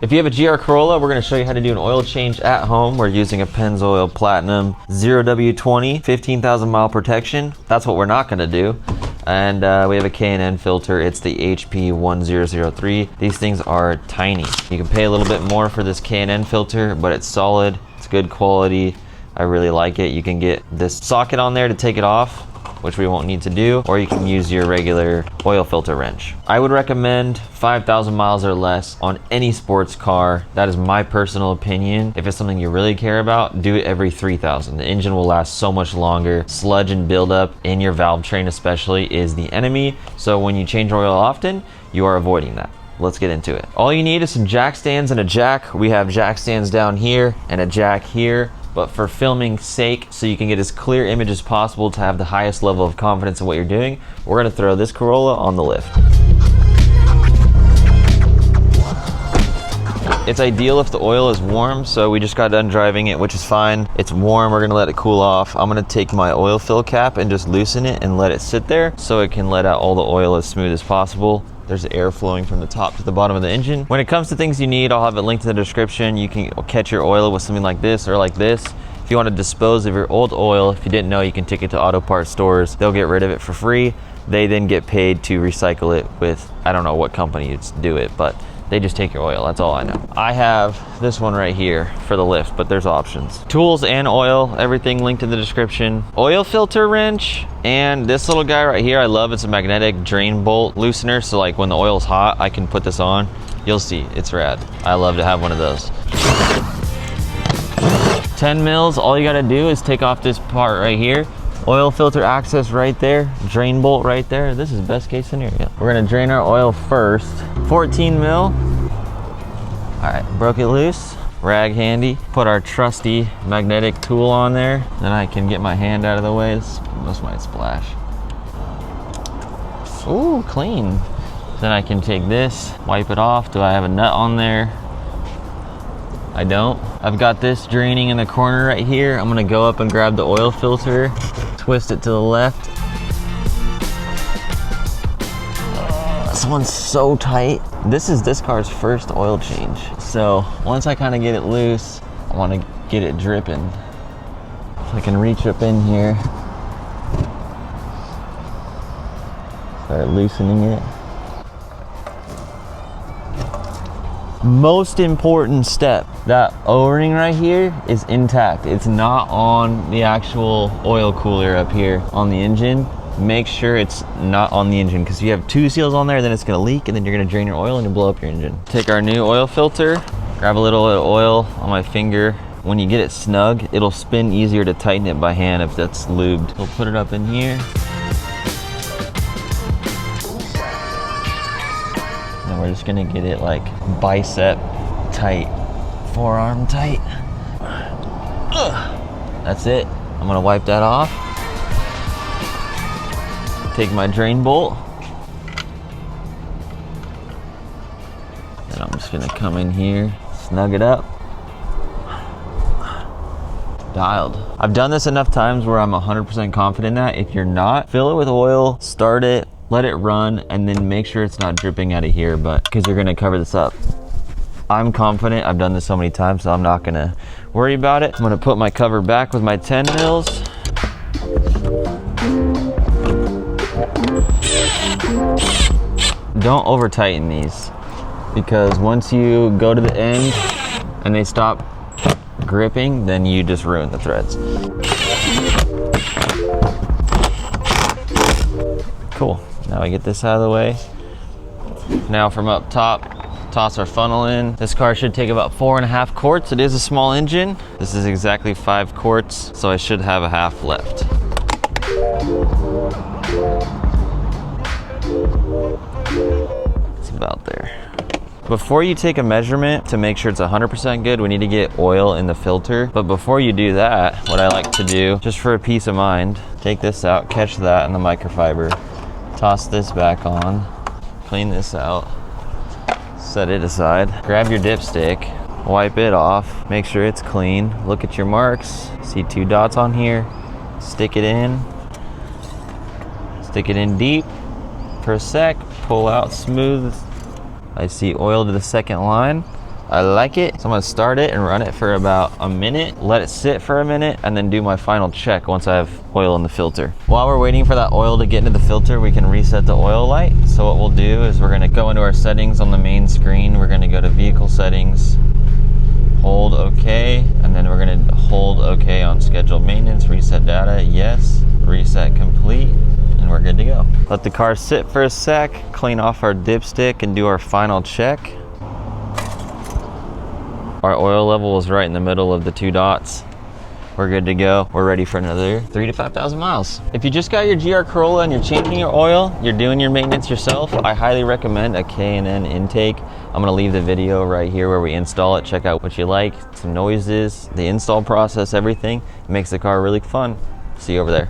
If you have a GR Corolla, we're going to show you how to do an oil change at home. We're using a Pennzoil Platinum 0W20 15,000 mile protection. That's what we're not going to do. And we have a K&N filter. It's the HP1003. These things are tiny. You can pay a little bit more for this K&N filter, but it's solid. It's good quality. I really like it. You can get this socket on there to take it off, which we won't need to do, or you can use your regular oil filter wrench. I would recommend 5,000 miles or less on any sports car. That is my personal opinion. If it's something you really care about, do it every 3,000. The engine will last so much longer. Sludge and buildup in your valve train especially is the enemy. So when you change oil often, you are avoiding that. Let's get into it. All you need is some jack stands and a jack. We have jack stands down here and a jack here. But for filming's sake, so you can get as clear image as possible to have the highest level of confidence in what you're doing, we're gonna throw this Corolla on the lift. It's ideal if the oil is warm, so we just got done driving it, which is fine. It's warm, we're gonna let it cool off. I'm gonna take my oil fill cap and just loosen it and let it sit there so it can let out all the oil as smooth as possible. There's air flowing from the top to the bottom of the engine. When it comes to things you need, I'll have it linked in the description. You can catch your oil with something like this or like this. If you want to dispose of your old oil, if you didn't know, you can take it to auto parts stores. They'll get rid of it for free. They then get paid to recycle it with, I don't know what company do it, but they just take your oil, that's all I know. I have this one right here for the lift, but there's options. Tools and oil, everything linked in the description. Oil filter wrench, and this little guy right here, I love. It's a magnetic drain bolt loosener, so like when the oil's hot, I can put this on. You'll see, it's rad. I love to have one of those. 10 mils, all you gotta do is take off this part right here. Oil filter access right there, drain bolt right there. This is best case scenario. We're gonna drain our oil first. 14 mil. All right, broke it loose. Rag handy. Put our trusty magnetic tool on there. Then I can get my hand out of the way. This might splash. Ooh, clean. Then I can take this, wipe it off. Do I have a nut on there? I don't. I've got this draining in the corner right here. I'm gonna go up and grab the oil filter, twist it to the left. This one's so tight. This is this car's first oil change. So once I kind of get it loose, I want to get it dripping. So I can reach up in here, start loosening it. Most important step, that O-ring right here is intact. It's not on the actual oil cooler up here on the engine. Make sure it's not on the engine, because if you have two seals on there, then it's gonna leak and then you're gonna drain your oil and you blow up your engine. Take our new oil filter, grab a little oil on my finger. When you get it snug, it'll spin easier to tighten it by hand if that's lubed. We'll put it up in here. And we're just gonna get it like bicep tight, forearm tight. That's it. I'm gonna wipe that off. Take my drain bolt, and I'm just gonna come in here, snug it up. Dialed. I've done this enough times where I'm 100% confident that. If you're not, fill it with oil, start it, let it run, and then make sure it's not dripping out of here, but because you're gonna cover this up. I'm confident. I've done this so many times, so I'm not gonna worry about it. I'm gonna put my cover back with my 10 mils. Don't over tighten these, because once you go to the end and they stop gripping, then you just ruin the threads. Cool, now I get this out of the way. Now from up top, toss our funnel in. This car should take about 4.5 quarts. It is a small engine. This is exactly 5 quarts, so I should have a half left. It's about there. Before you take a measurement to make sure it's 100% good, we need to get oil in the filter. But before you do that, what I like to do, just for a peace of mind, take this out, catch that in the microfiber, toss this back on, clean this out, set it aside, grab your dipstick, wipe it off, make sure it's clean, look at your marks, see 2 dots on here, stick it in deep for a sec, pull out smooth. I see oil to the second line. I like it. So I'm gonna start it and run it for about a minute, let it sit for a minute, and then do my final check once I have oil in the filter. While we're waiting for that oil to get into the filter, we can reset the oil light. So what we'll do is we're gonna go into our settings on the main screen. We're gonna go to vehicle settings, hold OK, and then we're gonna hold OK on scheduled maintenance, reset data, yes, reset complete, and we're good to go. Let the car sit for a sec, clean off our dipstick, and do our final check. Our oil level is right in the middle of the 2 dots. We're good to go. We're ready for another 3,000 to 5,000 miles. If you just got your GR Corolla and you're changing your oil, you're doing your maintenance yourself, I highly recommend a K&N intake. I'm gonna leave the video right here where we install it. Check out what you like, some noises, the install process, everything. It makes the car really fun. See you over there.